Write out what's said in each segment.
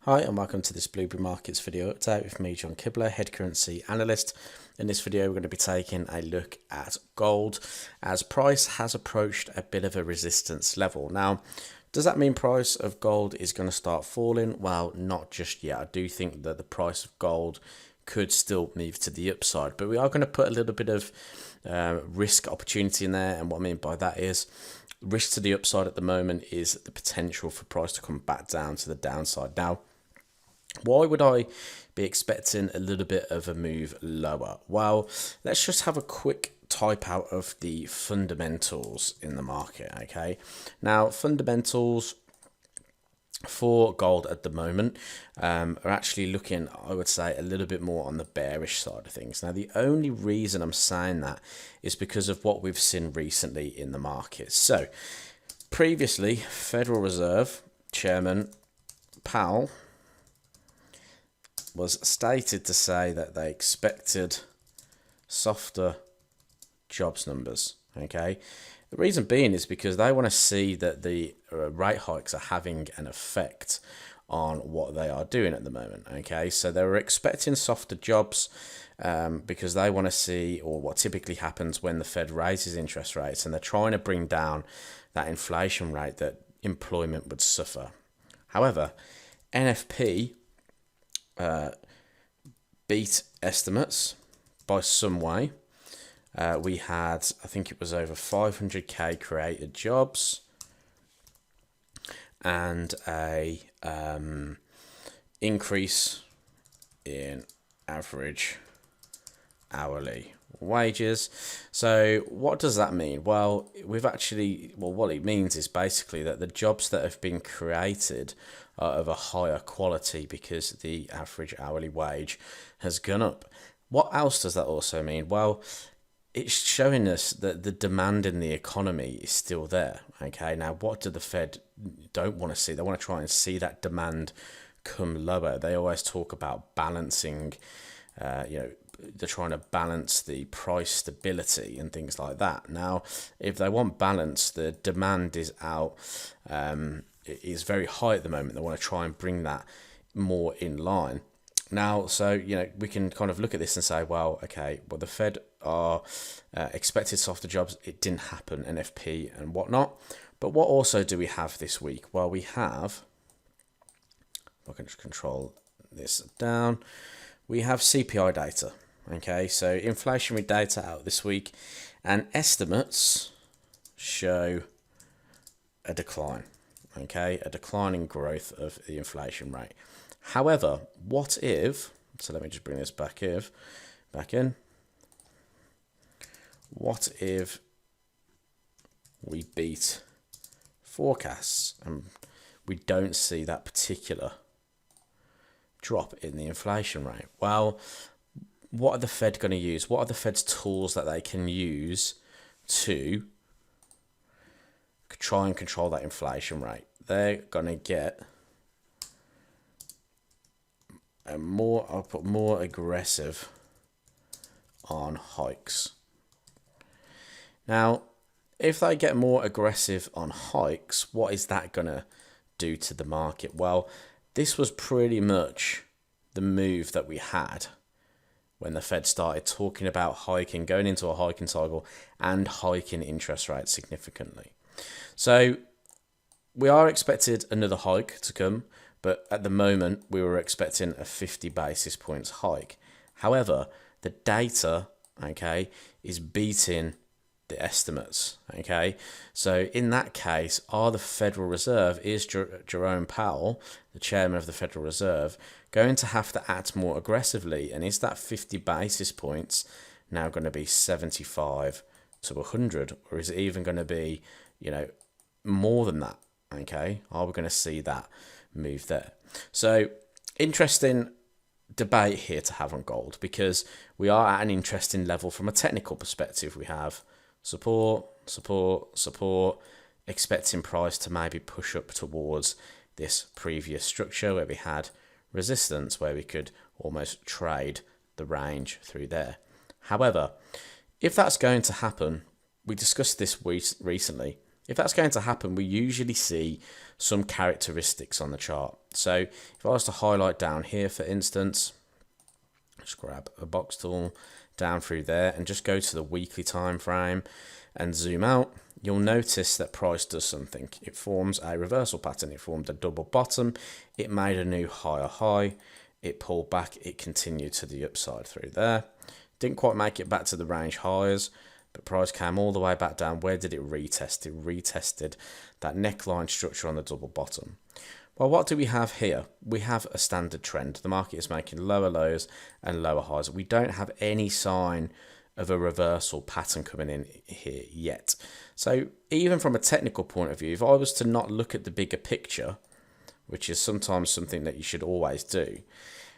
Hi and welcome to this Blueberry Markets video update with me, John Kibler, head currency analyst. In this video we're going to be taking a look at gold as price has approached a bit of a resistance level. Now, does that mean price of gold is going to start falling? Well, not just yet. I do think that the price of gold could still move to the upside, but we are going to put a little bit of risk opportunity in there, and what I mean by that is risk to the upside at the moment is the potential for price to come back down to the downside. Now, why would I be expecting a little bit of a move lower? Well, let's just have a quick type out of the fundamentals in the market, okay? Now, fundamentals for gold at the moment are actually looking, I would say, a little bit more on the bearish side of things. Now, the only reason I'm saying that is because of what we've seen recently in the market. So, previously, Federal Reserve Chairman Powell was stated to say that they expected softer jobs numbers, okay? The reason being is because they want to see that the rate hikes are having an effect on what they are doing at the moment, okay? So they were expecting softer jobs because they want to see, or what typically happens when the Fed raises interest rates, and they're trying to bring down that inflation rate that employment would suffer. However, NFP beat estimates by some way. We had, I think it was over 500k created jobs and a increase in average hourly wages. So what does that mean? Well, what it means is basically that the jobs that have been created are of a higher quality because the average hourly wage has gone up. What else does that also mean? Well, it's showing us that the demand in the economy is still there. Okay, now what do the Fed don't want to see? They want to try and see that demand come lower. They always talk about balancing, they're trying to balance the price stability and things like that. Now, if they want balance, the demand is out, is very high at the moment. They want to try and bring that more in line. Now, so, we can kind of look at this and say, well, okay, well, the Fed are expected softer jobs. It didn't happen, NFP and whatnot. But what also do we have this week? Well, we have, if I can just control this down, we have CPI data. Okay, so inflationary data out this week, and estimates show a decline. Okay, a declining growth of the inflation rate. However, what if, so let me just bring this back in. What if we beat forecasts and we don't see that particular drop in the inflation rate? Well, what are the Fed going to use? What are the Fed's tools that they can use to try and control that inflation rate? They're going to get I'll put more aggressive on hikes. Now, if they get more aggressive on hikes, what is that going to do to the market? Well, this was pretty much the move that we had when the Fed started talking about hiking, going into a hiking cycle and hiking interest rates significantly. So we are expected another hike to come, but at the moment we were expecting a 50 basis points hike. However, the data, okay, is beating the estimates, okay? So in that case, are the Federal Reserve, is Jerome Powell, the chairman of the Federal Reserve, going to have to act more aggressively? And is that 50 basis points now going to be 75 to 100? Or is it even going to be, more than that, okay? Are we going to see that move there? So interesting debate here to have on gold, because we are at an interesting level from a technical perspective. We have support, expecting price to maybe push up towards this previous structure where we had resistance, where we could almost trade the range through there. However, if that's going to happen, we discussed this recently, if that's going to happen, we usually see some characteristics on the chart. So if I was to highlight down here, for instance, just grab a box tool down through there and just go to the weekly time frame and zoom out, you'll notice that price does something. It forms a reversal pattern. It formed a double bottom. It made a new higher high. It pulled back. It continued to the upside through there. Didn't quite make it back to the range highs, but price came all the way back down. Where did it retest? It retested that neckline structure on the double bottom. Well, what do we have here? We have a standard trend. The market is making lower lows and lower highs. We don't have any sign of a reversal pattern coming in here yet. So even from a technical point of view, if I was to not look at the bigger picture, which is sometimes something that you should always do,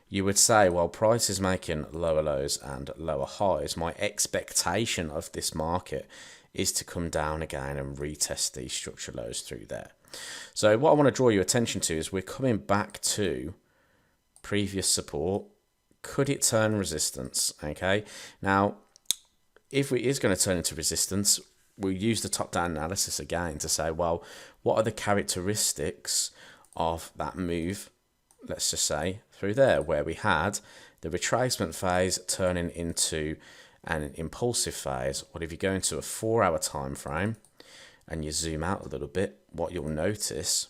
you would say, well, price is making lower lows and lower highs. My expectation of this market is to come down again and retest these structure lows through there. So what I want to draw your attention to is we're coming back to previous support. Could it turn resistance? Okay. Now, if it is going to turn into resistance, we'll use the top-down analysis again to say, well, what are the characteristics of that move, let's just say, through there, where we had the retracement phase turning into an impulsive phase. What if you go into a 4-hour time frame and you zoom out a little bit, what you'll notice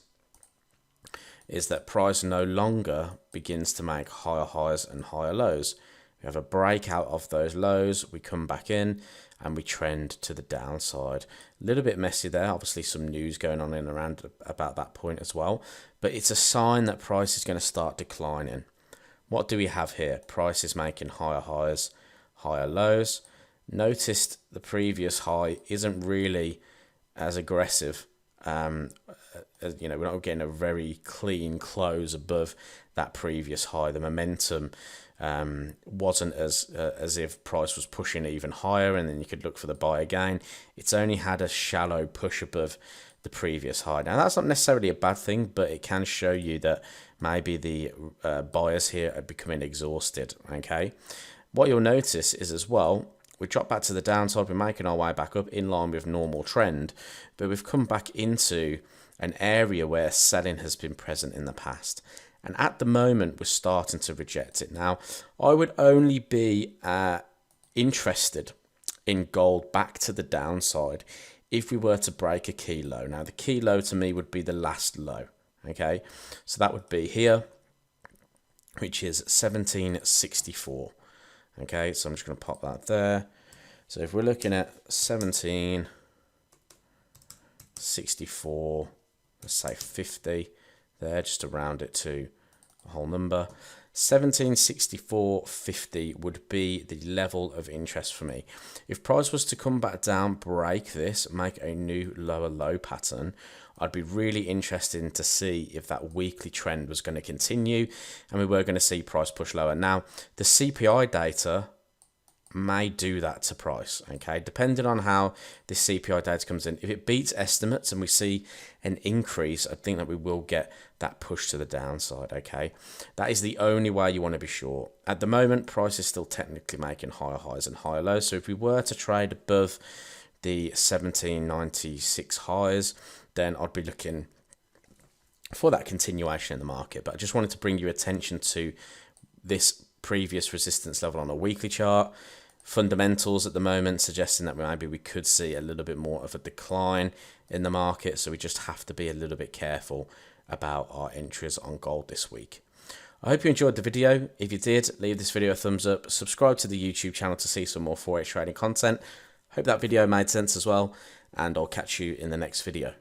is that price no longer begins to make higher highs and higher lows. We have a breakout of those lows, we come back in and we trend to the downside. A little bit messy there, obviously some news going on in around about that point as well, but it's a sign that price is going to start declining. What do we have here? Price is making higher highs, higher lows. Noticed the previous high isn't really as aggressive. You know, we're not getting a very clean close above that previous high. The momentum wasn't as if price was pushing even higher and then you could look for the buy again. It's only had a shallow push above the previous high. Now that's not necessarily a bad thing, but it can show you that maybe the buyers here are becoming exhausted. Okay, what you'll notice is as well, we drop back to the downside, we're making our way back up in line with normal trend, but we've come back into an area where selling has been present in the past. And at the moment, we're starting to reject it. Now, I would only be interested in gold back to the downside if we were to break a key low. Now, the key low to me would be the last low. Okay, so that would be here, which is 1764. Okay, so I'm just going to pop that there. So if we're looking at 1764, let's say 50 there, just to round it to a whole number. 1764.50 would be the level of interest for me. If price was to come back down, break this, make a new lower low pattern, I'd be really interested to see if that weekly trend was going to continue and we were going to see price push lower. Now, the CPI data may do that to price, okay, depending on how this CPI data comes in. If it beats estimates and we see an increase, I think that we will get that push to the downside, okay. That is the only way you want to be sure. At the moment, price is still technically making higher highs and higher lows, so if we were to trade above the 1796 highs, then I'd be looking for that continuation in the market. But I just wanted to bring your attention to this previous resistance level on a weekly chart. Fundamentals at the moment suggesting that maybe we could see a little bit more of a decline in the market, so we just have to be a little bit careful about our entries on gold this week. I hope you enjoyed the video. If you did, leave this video a thumbs up, subscribe to the YouTube channel to see some more Forex trading content. Hope that video made sense as well, and I'll catch you in the next video.